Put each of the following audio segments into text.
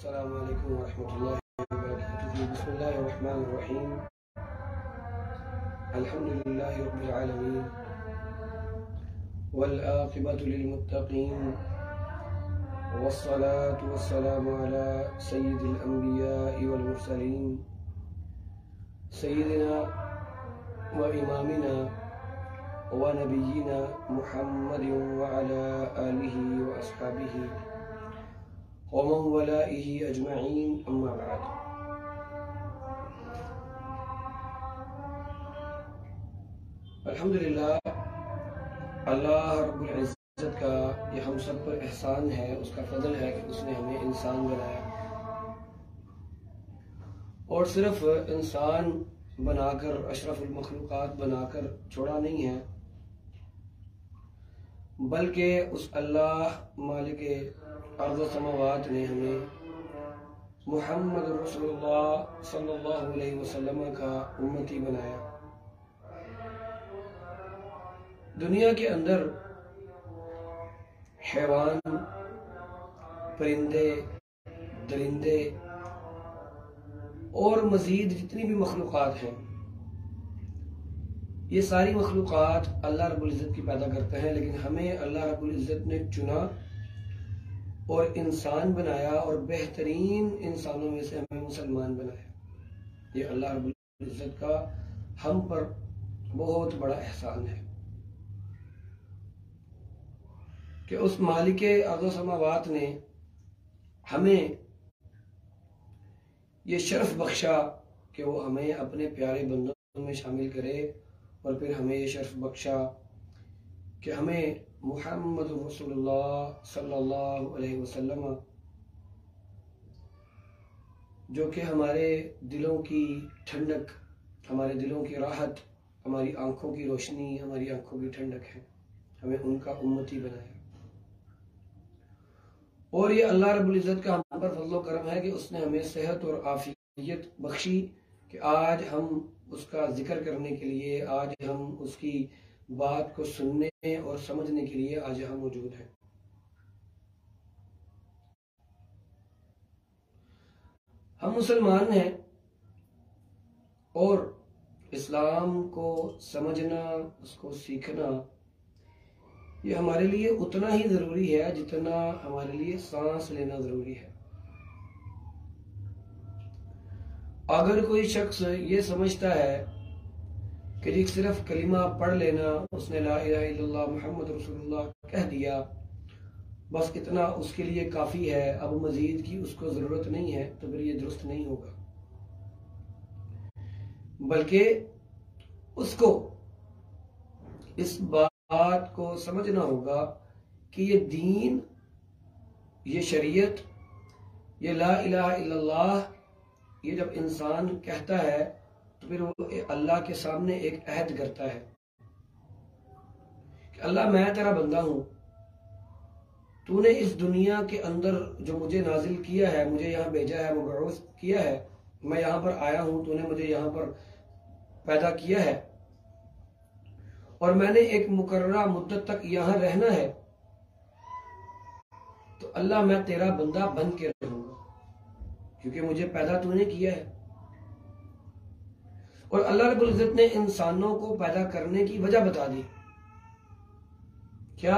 अस्सलामु अलैकुम वरहमतुल्लाहि वबरकातुहू। बिस्मिल्लाहिर्रहमानिर्रहीम। अल्हम्दुलिल्लाहि रब्बिल आलमीन वल आक़िबतु लिल मुत्तक़ीन वस्सलातु वस्सलामु अला सय्यिदिल अंबिया'i वल मुरसलीन सय्यिदिना व इमामिना व नबिय्यिना मुहम्मदिन व अला आलिहि व अस्हाबिहि व मन वलाइहि अजमईन, अम्मा बाद। अल्हम्दुलिल्लाह, अल्लाह रब्बुल इज्जत का ये हम सब पर एहसान है, उसका फजल है कि उसने हमें इंसान बनाया और सिर्फ इंसान बनाकर, अशरफुल मखलूकात बनाकर छोड़ा नहीं है, बल्कि उस अल्लाह मालिके अर्ज़ व समावात ने हमें मुहम्मद रसूलुल्लाह सल्लल्लाहु अलैहि वसल्लम का उम्मती बनाया। दुनिया के अंदर हैवान, परिंदे, दरिंदे और मजीद जितनी भी मखलूक़ात हैं, ये सारी मखलूक़ात अल्लाह रब्बुल इज़्ज़त की पैदा करते हैं, लेकिन हमें अल्लाह रब्बुल इज़्ज़त ने चुना और इंसान बनाया और बेहतरीन इंसानों में से हमें मुसलमान बनाया। ये अल्लाह रब्बुल इज़्ज़त का हम पर बहुत बड़ा एहसान है कि उस मालिके अर्ज़ व समावात ने हमें ये शर्फ बख्शा कि वो हमें अपने प्यारे बंदों में शामिल करे और फिर हमें ये शर्फ बख्शा कि हमें मुहम्मद रसूलुल्लाह सल्लल्लाहु अलैहि वसल्लम, जो कि हमारे दिलों की ठंडक, हमारे दिलों की राहत, हमारी आंखों की रोशनी, हमारी आंखों की ठंडक है, हमें उनका उम्मती बनाया। और ये अल्लाह रब्बुल इज़्ज़त का हम पर फज़ल व करम है कि उसने हमें सेहत और आफियत बख्शी कि आज हम उसका जिक्र करने के लिए, आज हम उसकी बात को सुनने और समझने के लिए आज यहाँ मौजूद हैं। हम मुसलमान हैं और इस्लाम को समझना, उसको सीखना, ये हमारे लिए उतना ही जरूरी है जितना हमारे लिए सांस लेना जरूरी है। अगर कोई शख्स ये समझता है कि जी सिर्फ कलिमा पढ़ लेना, उसने ला इलाहा इल्लल्लाह मुहम्मद रसूलुल्लाह कह दिया, बस इतना उसके लिए काफी है, अब मजीद की उसको जरूरत नहीं है, तो फिर ये दुरुस्त नहीं होगा। बल्कि उसको इस बात को समझना होगा कि ये दीन, ये शरीयत, ये ला इलाहा इल्लल्लाह, ये जब इंसान कहता है तो फिर वो अल्लाह के सामने एक अहद करता है कि अल्लाह, मैं तेरा बंदा हूं, तूने इस दुनिया के अंदर जो मुझे नाजिल किया है, मुझे यहाँ भेजा है, मुबअूस किया है, मैं यहाँ पर आया हूं, तूने मुझे यहाँ पर पैदा किया है और मैंने एक मुकर्ररा मुद्दत तक यहाँ रहना है, तो अल्लाह मैं तेरा बंदा बन के रहूंगा क्योंकि मुझे पैदा तूने किया है। और अल्लाह रब्बुल इज़्ज़त ने इंसानों को पैदा करने की वजह बता दी, क्या?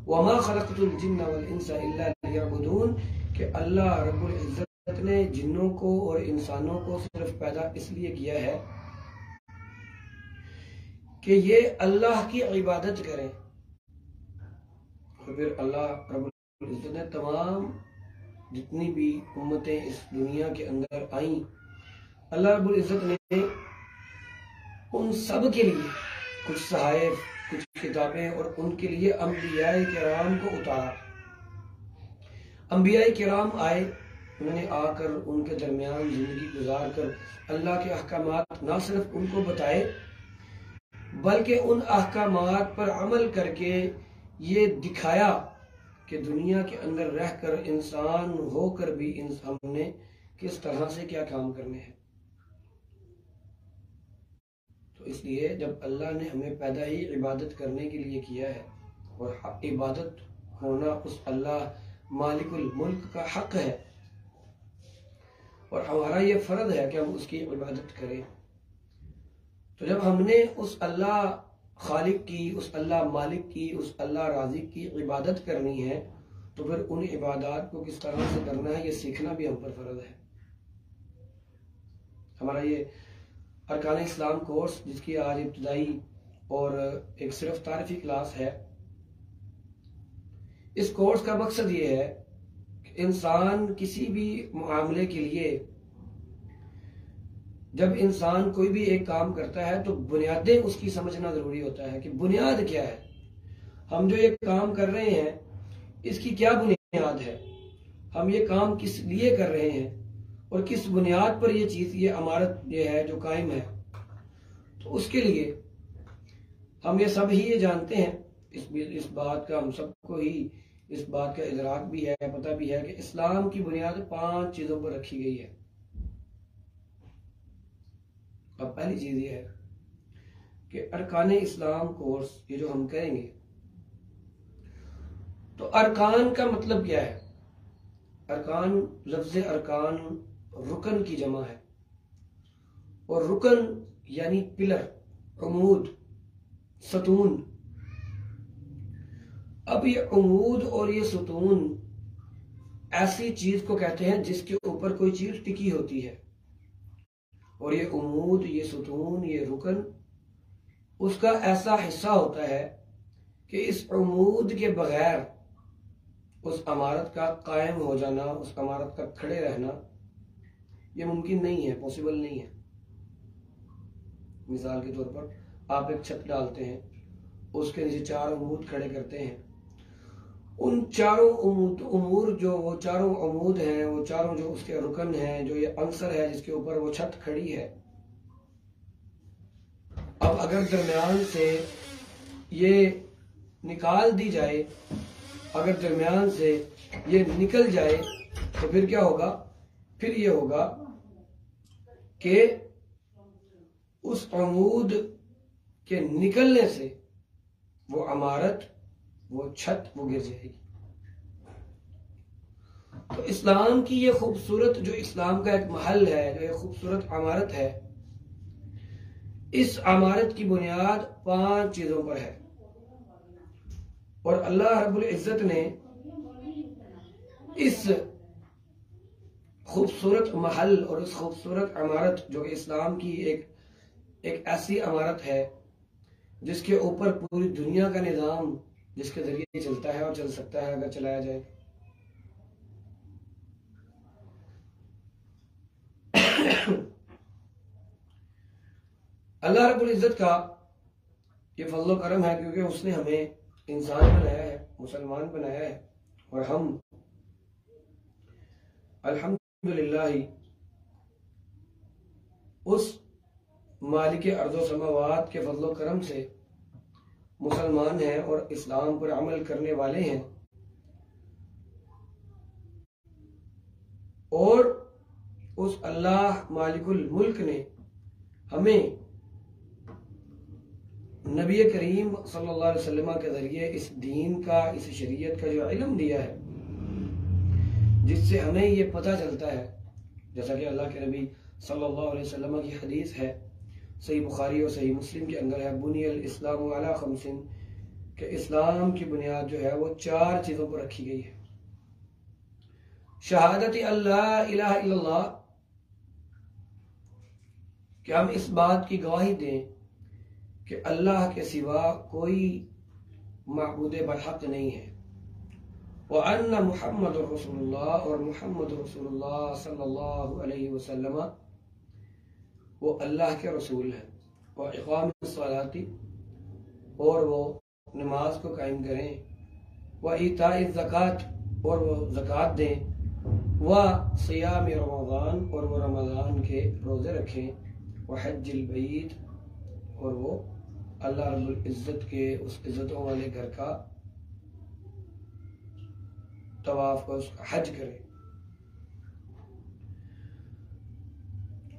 वमा खलक़तुल जिन्ना वल इंसा इल्ला लियअबुदून, कि अल्लाह रब्बुल इज़्ज़त ने जिन्नों को और इंसानों को सिर्फ पैदा इसलिए किया है कि ये अल्लाह की इबादत करें। और फिर अल्लाह रब्बुल इज़्ज़त ने तमाम जितनी भी उम्मतें इस दुनिया के अंदर आई, अल्लाह रब्बुल इज़्ज़त ने उन सब के लिए कुछ सहायफ, कुछ किताबें और उनके लिए अंबियाए किराम को उतारा। अंबियाए किराम आए, उन्होंने आकर उनके दरमियान जिंदगी गुजार कर अल्लाह के अहकामात ना सिर्फ उनको बताए, बल्कि उन अहकामात पर अमल करके ये दिखाया कि दुनिया के अंदर रहकर, इंसान होकर भी हमने किस तरह से क्या काम करने हैं। तो इसलिए जब अल्लाह ने हमें पैदा ही इबादत करने के लिए किया है और इबादत होना उस अल्लाह मालिकुल मुल्क का हक है, और हमारा ये फर्ज है कि हम उसकी इबादत करें। तो जब हमने उस अल्लाह खालिक की, उस अल्लाह मालिक की, उस अल्लाह राज़िक की इबादत करनी है, तो फिर उन इबादत को किस तरह से करना है ये सीखना भी हम पर फर्ज है। हमारा ये अरकान इस्लाम कोर्स, जिसकी आज इब्तदाई और एक सिर्फ तारीफी क्लास है, इस कोर्स का मकसद ये है कि इंसान किसी भी मामले के लिए, जब इंसान कोई भी एक काम करता है तो बुनियादें उसकी समझना जरूरी होता है कि बुनियाद क्या है, हम जो ये काम कर रहे हैं इसकी क्या बुनियाद है, हम ये काम किस लिए कर रहे हैं और किस बुनियाद पर ये चीज, ये इमारत ये है जो कायम है। तो उसके लिए हम ये सब ही ये जानते हैं, इस बात का हम सबको ही इस बात का इदराक भी है, पता भी है कि इस्लाम की बुनियाद 5 चीजों पर रखी गई है। अब पहली चीज ये है कि अरकान इस्लाम कोर्स ये जो हम करेंगे, तो अरकान का मतलब क्या है? अरकान, लफ्ज़ अरकान रुकन की जमा है, और रुकन यानी पिलर, उमूद, सतून। अब ये उमूद और ये सतून ऐसी चीज को कहते हैं जिसके ऊपर कोई चीज टिकी होती है, और ये उमूद, ये सतून, ये रुकन उसका ऐसा हिस्सा होता है कि इस उमूद के बगैर उस इमारत का कायम हो जाना, उस इमारत का खड़े रहना ये मुमकिन नहीं है, पॉसिबल नहीं है। मिसाल के तौर पर आप एक छत डालते हैं, उसके नीचे 4 उमूद खड़े करते हैं, उन चारों उमूर जो वो चारों उमूद हैं, वो चारों जो उसके रुकन हैं, जो ये अंसर है जिसके ऊपर वो छत खड़ी है, अब अगर दरमियान से ये निकाल दी जाए, अगर दरमियान से ये निकल जाए तो फिर क्या होगा? फिर ये होगा कि उस अमूद के निकलने से वो इमारत, वो छत, वो गिर जाएगी। तो इस्लाम की ये खूबसूरत, जो इस्लाम का एक महल है, जो एक खूबसूरत इमारत है, इस इमारत की बुनियाद 5 चीजों पर है। और अल्लाह रब्बुल इज्जत ने इस खूबसूरत महल और इस खूबसूरत इमारत, जो इस्लाम की एक ऐसी इमारत है जिसके ऊपर पूरी दुनिया का निजाम, जिसके जरिए चलता है और चल सकता है अगर चलाया जाए। अल्लाह रब्बुल इज्जत का ये फजल करम है क्योंकि उसने हमें इंसान बनाया है, मुसलमान बनाया है, और हम अल्हम्दुलिल्लाह उस मालिक अर्ज़ो समावात के फजल करम से मुसलमान हैं और इस्लाम पर अमल करने वाले हैं। और उस अल्लाह मालिकुल मुल्क ने हमें नबी करीम सल्लल्लाहु अलैहि वसल्लम के जरिए इस दीन का, इस शरीयत का जो इल्म दिया है, जिससे हमें ये पता चलता है, जैसा कि अल्लाह के नबी सल्लल्लाहु अलैहि वसल्लम की हदीस है, सही बुखारी और सही मुस्लिम के अंदर है, बुनियल इस्लाम अला खमसिन, कि इस्लाम की बुनियाद जो है वो 4 चीजों पर रखी गई है। शहादत अल्लाह इलाहा इल्लल्लाह, कि हम इस बात की गवाही दें कि अल्लाह के सिवा कोई माबूद बरहक नहीं है, व अन्ना मुहम्मद रसूलुल्लाह, और मुहम्मद रसूलुल्लाह सल्लल्लाहु अलैहि वसल्लम वो अल्लाह के रसूल हैं, व इक़ाम सलाती, और वो नमाज को कायम करें, व ईताई ज़कात, और वो ज़कात दें, व सियाम रमज़ान, और वो रमज़ान के रोज़े रखें, व हज्जिल बैत, और वो अल्लाह रब्बुल इज्जत के उस इज्जतों वाले घर का तवाफ का, उसका हज करें।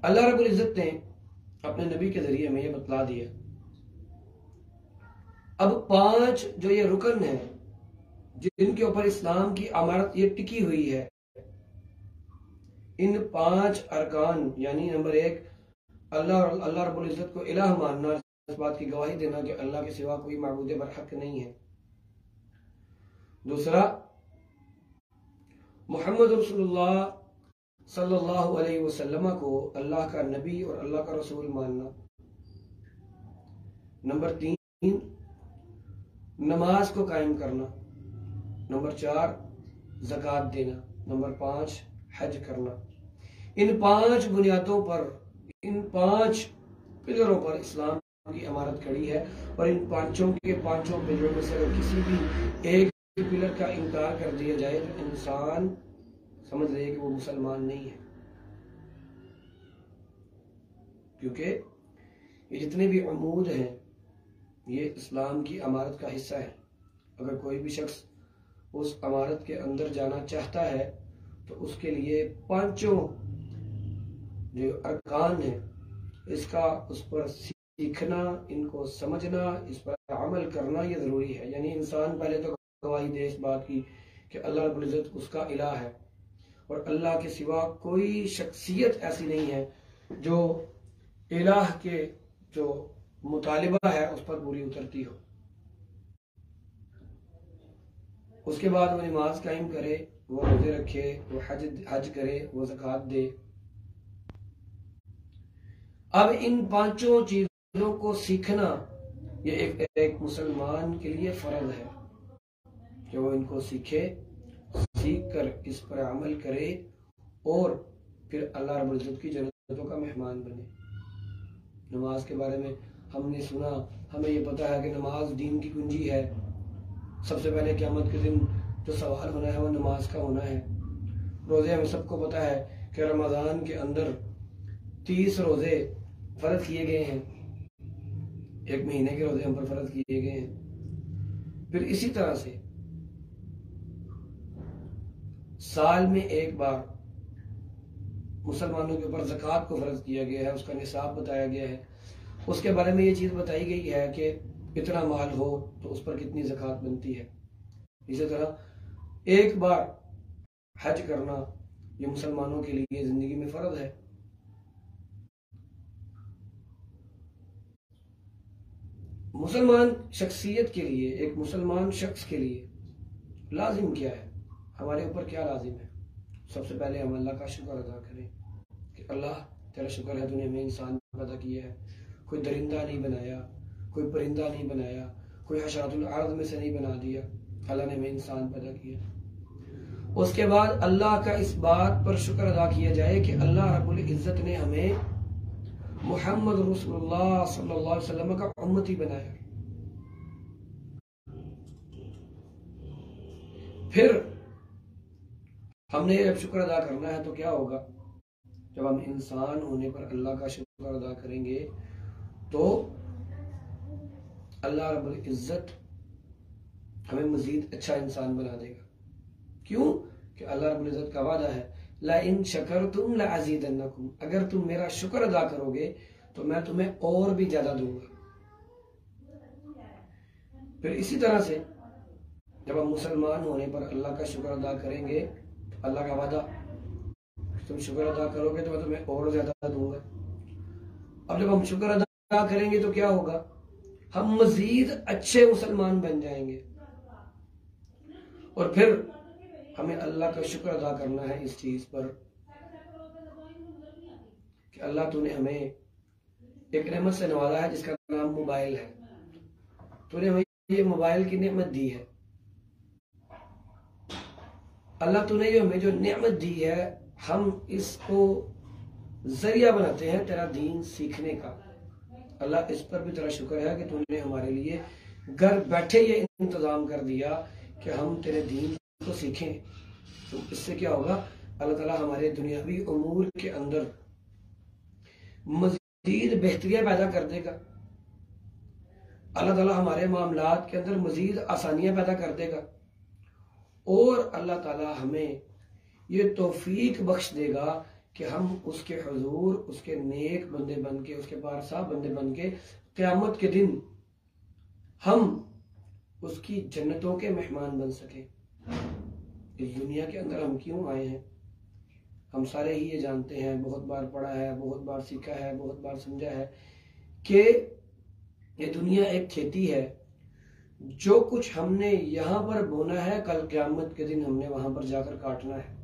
अल्लाह रब्बुल इज्जत ने अपने नबी के जरिए हमें ये बतला दिया। अब 5 जो ये रुकन है जिनके ऊपर इस्लाम की इमारत ये टिकी हुई है, इन 5 अरकान यानी नंबर 1 अल्लाह रब्बुल इज्जत को इलाह मानना, इस बात की गवाही देना कि अल्लाह के सिवा कोई माबूद बरहक नहीं है। दूसरा, मोहम्मद रसूलुल्लाह सल्लल्लाहु अलैहि वसल्लम को अल्लाह का नबी और अल्लाह का रसूल मानना। नंबर 3, नमाज को कायम करना। नंबर 4, ज़कात देना। नंबर 5, हज करना। इन 5 बुनियादों पर, इन 5 पिलरों पर इस्लाम की इमारत खड़ी है और इन पांचों पिलरों में से किसी भी एक पिलर का इनकार कर दिया जाए तो इंसान समझ रहे कि वो मुसलमान नहीं है, क्योंकि ये जितने भी अमूद हैं ये इस्लाम की इमारत का हिस्सा है। अगर कोई भी शख्स उस इमारत के अंदर जाना चाहता है तो उसके लिए 5 जो अरकान है इसका उस पर सीखना, इनको समझना, इस पर अमल करना ये जरूरी है। यानी इंसान पहले तो गवाही दे इस बात की कि अल्लाह रब्बुल इज्जत उसका इलाह है और अल्लाह के सिवा कोई शख्सियत ऐसी नहीं है जो इलाह के जो मुतालिबा है उस पर पूरी उतरती हो। उसके बाद वो नमाज कायम करे, वो रोजे रखे, वो हज करे, वो ज़कात दे। अब इन 5 चीजों को सीखना ये एक मुसलमान के लिए फर्ज है कि वो इनको सीखे, सीख कर इस पर अमल करे और फिर अल्लाह रब्बुल इज्जत की जन्नतों का मेहमान बने। नमाज के बारे में हमने सुना, हमें ये पता है कि नमाज दीन की कुंजी है। सबसे पहले क़यामत के दिन जो सवाल होना है वो नमाज का होना है। रोजे हमें सबको पता है कि रमज़ान के अंदर 30 रोजे फर्ज किए गए हैं, 1 महीने के रोजे हम पर फर्ज किए गए हैं। फिर इसी तरह से साल में एक बार मुसलमानों के ऊपर ज़कात को फर्ज किया गया है, उसका निसाब बताया गया है। उसके बारे में ये चीज बताई गई है कि इतना माल हो तो उस पर कितनी ज़कात बनती है। इसी तरह एक बार हज करना ये मुसलमानों के लिए जिंदगी में फर्ज है। मुसलमान शख्सियत के लिए, एक मुसलमान शख्स के लिए लाजिम क्या है, हमारे ऊपर क्या लाजिम है? सबसे पहले हम अल्लाह का शुक्र अदा करें कि अल्लाह तेरा शुक्र है, तूने हमें इंसान पैदा किया है, कोई दरिंदा नहीं बनाया, कोई परिंदा नहीं बनाया, कोई हशरातुल अर्द में से नहीं बना दिया, अल्लाह ने हमें इंसान पैदा किया। उसके बाद अल्लाह का इस बात पर शुक्र अदा किया जाए कि अल्लाह रब्बुल इज्जत ने हमें मुहम्मद रसूलुल्लाह सल्लल्लाहु अलैहि वसल्लम का उम्मती बनाया। फिर हमने जब शुक्र अदा करना है तो क्या होगा? जब हम इंसान होने पर अल्लाह का शुक्र अदा करेंगे तो अल्लाह रब्बुल इज्जत हमें मजीद अच्छा इंसान बना देगा। क्यों? कि अल्लाह रब्बुल इज्जत का वादा है, ला इन शकरतुम ला अज़ीदन्नकुम, अगर तुम मेरा शुक्र अदा करोगे तो मैं तुम्हें और भी ज्यादा दूंगा। फिर इसी तरह से जब हम मुसलमान होने पर अल्लाह का शुक्र अदा करेंगे तो अल्लाह का वादा, तुम शुक्र अदा करोगे तो मैं तुम्हें और ज्यादा दूंगा। अब जब हम शुक्र अदा करेंगे तो क्या होगा? हम मजीद अच्छे मुसलमान बन जाएंगे। और फिर हमें अल्लाह का शुक्र अदा करना है इस चीज पर कि अल्लाह तूने हमें एक नेमत से नवाजा है जिसका नाम मोबाइल है। तूने हमें ये मोबाइल की नेमत दी है। अल्लाह तूने जो हमें जो नेमत दी है हम इसको जरिया बनाते हैं तेरा दीन सीखने का। अल्लाह इस पर भी तेरा शुक्र है कि तूने हमारे लिए घर बैठे ये इंतजाम कर दिया कि हम तेरे दीन को सीखें। तो इससे क्या होगा? अल्लाह ताला हमारे दुनियावी उमूर के अंदर मजीद बेहतरियां पैदा कर देगा। अल्लाह ताला हमारे मामलात के अंदर मजीद आसानियां पैदा कर देगा और अल्लाह ताला हमें ये तौफीक बख्श देगा कि हम उसके हुजूर, उसके नेक बंदे बन के, उसके पारसा बंदे बन के क़यामत के दिन हम उसकी जन्नतों के मेहमान बन सके। इस दुनिया के अंदर हम क्यों आए हैं? हम सारे ही ये जानते हैं, बहुत बार पढ़ा है, बहुत बार सीखा है, बहुत बार समझा है कि ये दुनिया एक खेती है। जो कुछ हमने यहाँ पर बोना है, कल क़यामत के दिन हमने वहां पर जाकर काटना है।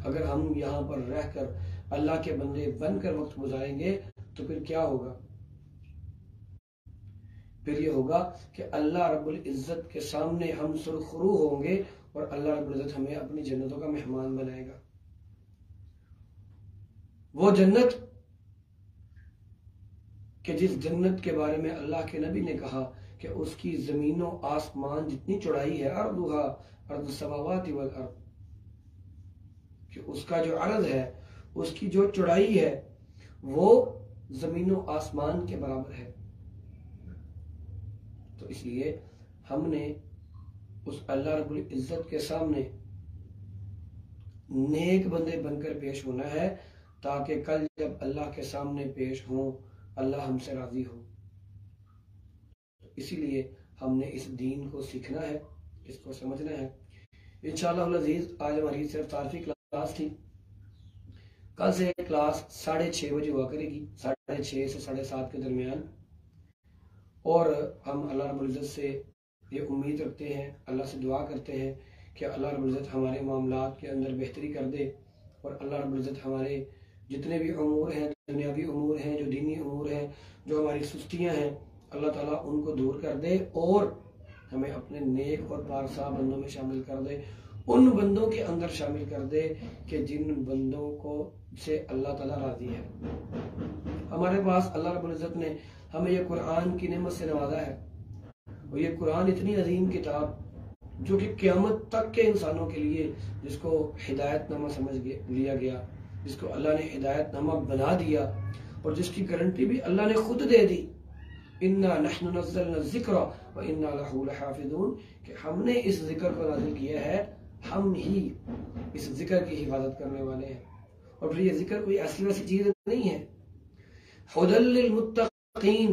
अगर हम यहाँ पर रहकर अल्लाह के बंदे बनकर वक्त गुजारेंगे तो फिर क्या होगा? फिर ये होगा कि अल्लाह रब्बुल इज्जत के सामने हम सुरखरू होंगे और अल्लाह रब्बुल इज्जत हमें अपनी जन्नतों का मेहमान बनाएगा। वो जन्नत कि जिस जन्नत के बारे में अल्लाह के नबी ने कहा कि उसकी जमीनों आसमान जितनी चौड़ाई है, अर्दुहा अर्दुस समावाति वल अर्द, कि उसका जो अर्ज है, उसकी जो चौड़ाई है वो जमीनों आसमान के बराबर है। तो इसलिए हमने उस अल्लाह रब्बुल इज्जत के सामने नेक बंदे बनकर पेश होना है, ताकि कल जब अल्लाह के सामने पेश हों अल्लाह हमसे राजी हो। इसीलिए हमने इस दीन को सीखना है, इसको समझना है। इंशाअल्लाह अज़ीज़ आज हमारी सिर्फ तारीफी क्लास थी। कल से क्लास 6:30 बजे हुआ करेगी, 6:30 से 7:30 के दरमियान। और हम अल्लाह रब्बुल इज्जत से ये उम्मीद रखते हैं, अल्लाह से दुआ करते हैं कि अल्लाह रब्बुल इज्जत हमारे मामलात के अंदर बेहतरी कर दे और अल्लाह रब्बुल इज्जत हमारे जितने भी उमूर हैं, दुनियावी उमूर हैं, जो दीनी उमूर हैं, जो हमारी सुस्तियां हैं, अल्लाह ताला उनको दूर कर दे और हमें अपने नेक और पारसा बंदों में शामिल कर दे। उन बंदों के अंदर शामिल कर दे कि जिन बंदों को से अल्लाह ताला राजी है। हमारे पास अल्लाह रब्बुल इज्जत ने हमें ये कुरान की नेमत से नवाजा है और ये कुरान इतनी अजीम किताब जो कि क़यामत तक के इंसानों के लिए, जिसको हिदायतनामा समझ लिया गया, जिसको अल्लाह ने हिदायतनामा बना दिया और जिसकी गारंटी भी अल्लाह ने खुद दे दी, इन्ना नहनु नज़्ज़लना ज़िक्रा व इन्ना लहू लहाफ़िज़ून, कि हमने इस जिक्र को नाज़िल किया है, हम ही इस जिक्र की हिफाजत करने वाले हैं। और फिर ये जिक्र कोई ऐसी वैसी चीज नहीं है। हुदल लिल मुत्तक़ीन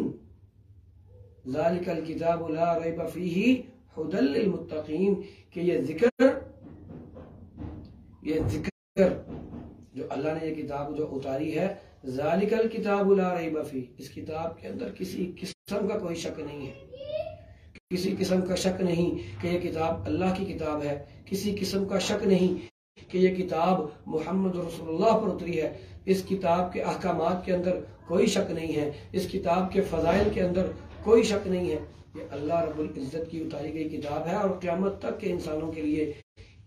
ज़ालिकल किताबु ला रैब फ़ीही हुदल लिल मुत्तक़ीन, कि ये जिक्र जो अल्लाह ने ये किताब जो उतारी है, ज़ालिकल किताबु ला रैब फ़ीही, इस किताब के अंदर किसी किस्म का कोई शक नहीं है, किसी किस्म का शक नहीं कि ये किताब अल्लाह की किताब है, किसी किस्म का शक नहीं कि ये किताब मोहम्मद रसूलुल्लाह पर उतरी है। इस किताब के अहकामात के अंदर कोई शक नहीं है, इस किताब के फजाइल के अंदर कोई शक नहीं है। ये अल्लाह रब्बुल इज्जत की उतारी गई किताब है और क़यामत तक के इंसानों के लिए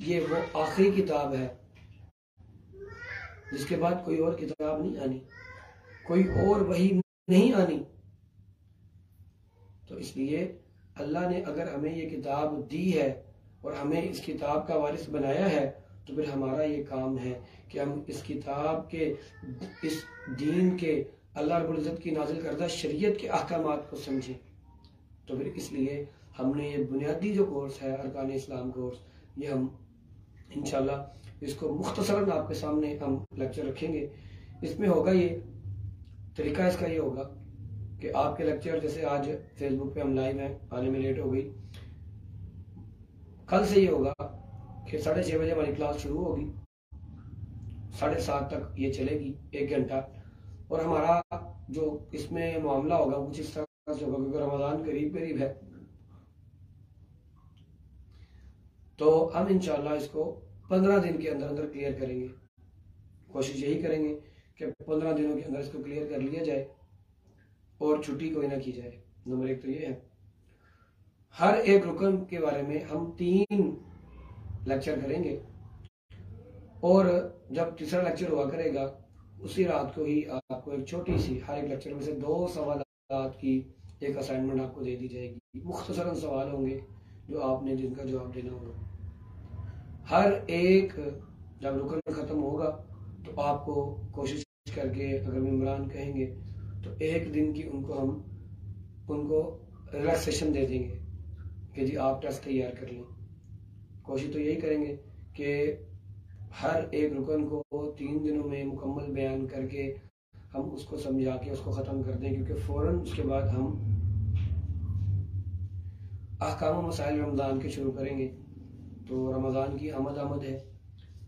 ये वो आखिरी किताब है जिसके बाद कोई और किताब नहीं आनी, कोई और वही नहीं आनी। तो इसलिए अल्लाह ने अगर हमें ये किताब दी है और हमें इस किताब का वारिस बनाया है, तो फिर हमारा ये काम है कि हम इस किताब के, इस दीन के, अल्लाह रब्बुल इज्जत की नाजिल करदा शरीयत के अहकामात को समझें। तो फिर इसलिए हमने ये बुनियादी जो कोर्स है अरकान इस्लाम कोर्स, ये हम इंशाल्लाह इसको मुख्तसरन आपके सामने हम लेक्चर रखेंगे। इसमें होगा ये तरीका, इसका ये होगा कि आपके लेक्चर, जैसे आज फेसबुक पे हम लाइव हैं, आने में लेट हो गई, कल से ये होगा कि 6:30 बजे हमारी क्लास शुरू होगी, 7:30 तक ये चलेगी 1 घंटा। और हमारा जो इसमें मामला होगा कुछ इस तरह से होगा, क्योंकि रमजान करीब करीब है, तो हम इंशाल्लाह इसको 15 दिन के अंदर अंदर क्लियर करेंगे। कोशिश यही करेंगे कि 15 दिनों के अंदर इसको क्लियर कर लिया जाए और छुट्टी कोई ना की जाए। नंबर 1 तो ये है। हर एक रुकन के बारे में हम 3 लेक्चर करेंगे और जब तीसरा लेक्चर हुआ करेगा उसी रात को ही आपको एक छोटी सी, हर एक लेक्चर में से 2 सवालात की एक असाइनमेंट आपको दे दी जाएगी। मुख्तसरन सवाल होंगे जो आपने जिनका जवाब देना होगा। हर एक जब रुकन खत्म होगा तो आपको कोशिश करके, अगर मेम्बरान कहेंगे तो 1 दिन की उनको रिलैक्सेशन दे देंगे कि जी आप टेस्ट तैयार कर लें। कोशिश तो यही करेंगे कि हर एक रुकन को 3 दिनों में मुकम्मल बयान करके हम उसको समझा के उसको ख़त्म कर दें, क्योंकि फ़ौरन उसके बाद हम अहकाम मसाइल रमज़ान के शुरू करेंगे। तो रमज़ान की आमद है,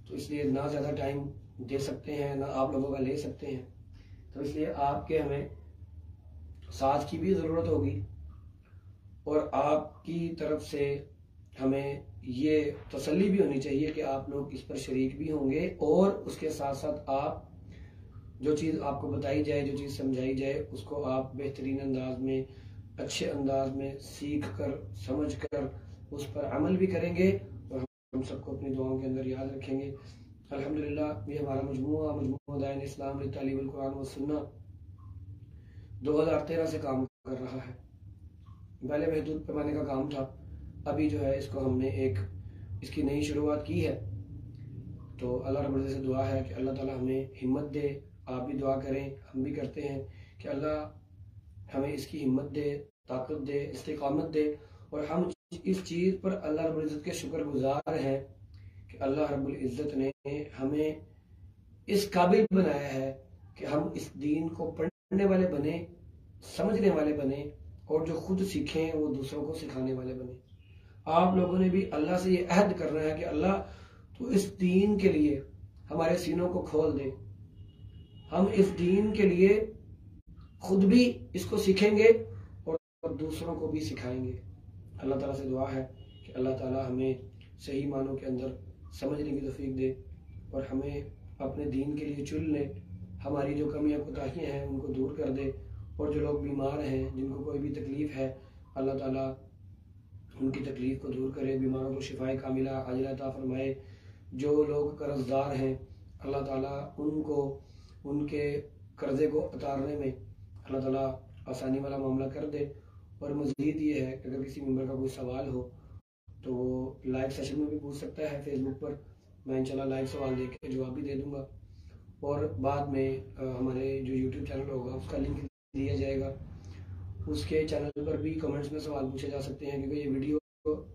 तो इसलिए ना ज़्यादा टाइम दे सकते हैं ना आप लोगों का ले सकते हैं, तो इसलिए आपके हमें साथ की भी ज़रूरत होगी और आपकी तरफ से हमें ये तसल्ली भी होनी चाहिए कि आप लोग इस पर शरीक भी होंगे और उसके साथ साथ आप जो चीज़ आपको बताई जाए, जो चीज़ समझाई जाए, उसको आप बेहतरीन अंदाज में, अच्छे अंदाज में सीख कर, समझ कर उस पर अमल भी करेंगे और हम सबको अपनी दुआओं के अंदर याद रखेंगे। अल्हम्दुलिल्लाह ये हमारा मजमूआ दायन इस्लाम लितालीमुल कुरान व सुन्ना 2013 से काम कर रहा है। पहले महदूद पैमाने का काम था, अभी जो है इसको हमने इसकी नई शुरुआत की है। तो अल्लाह रब्बुल इज़्ज़त से दुआ है कि अल्लाह ताला हमें हिम्मत दे, आप भी दुआ करें, हम भी करते हैं कि अल्लाह हमें इसकी हिम्मत दे, ताकत दे, इस्तिकामत दे और हम इस चीज़ पर अल्लाह रब्बुल इज़्ज़त के शुक्रगुजार हैं कि अल्लाह रब्बुल इज़्ज़त ने हमें इस काबिल बनाया है कि हम इस दीन को पढ़ने वाले बने, समझने वाले बने और जो खुद सीखें वो दूसरों को सिखाने वाले बने। आप लोगों ने भी अल्लाह से ये अहद करना है कि अल्लाह तो इस दीन के लिए हमारे सीनों को खोल दे, हम इस दीन के लिए खुद भी इसको सीखेंगे और दूसरों को भी सिखाएंगे। अल्लाह ताला से दुआ है कि अल्लाह ताला हमें सही मानों के अंदर समझने की तौफीक दे और हमें अपने दीन के लिए चुन ले, हमारी जो कमियां कोताहियां हैं उनको दूर कर दे और जो लोग बीमार हैं, जिनको कोई भी तकलीफ है, अल्लाह ताला उनकी तकलीफ को दूर करे, बीमारों को शिफाए कामिला आजिला अता फरमाए। जो लोग कर्जदार हैं अल्लाह ताला उनको उनके कर्जे को उतारने में अल्लाह ताला आसानी वाला मामला कर दे। और मज़ीद ये है कि अगर किसी मेंबर का कोई सवाल हो तो वो लाइव सेशन में भी पूछ सकता है फेसबुक पर, मैं इंशाल्लाह लाइव सवाल दे के जवाब भी दे दूंगा और बाद में हमारे जो यूट्यूब चैनल होगा उसका लिंक दिया जाएगा, उसके चैनल पर भी कमेंट्स में सवाल पूछे जा सकते हैं क्योंकि ये वीडियो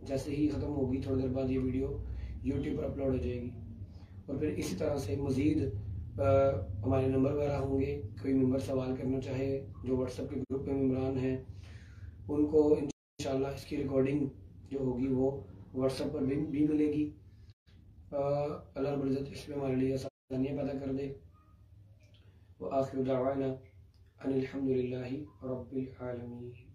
जैसे ही ख़त्म होगी थोड़ी देर बाद ये वीडियो यूट्यूब पर अपलोड हो जाएगी। और फिर इसी तरह से मज़ीद हमारे नंबर वगैरह होंगे, कोई मेंबर सवाल करना चाहे जो व्हाट्सएप के ग्रुप में मेंबरान हैं उनको इंशाल्लाह इसकी रिकॉर्डिंग जो होगी वो व्हाट्सएप पर भी मिलेगी। अल्लाह रब्बुल इज़्ज़त इसमें हमारे लिए आसानियाँ पैदा कर दे। व आखिर दावाना अनिल हम्दुलिल्लाहि रब्बिल आलमीन।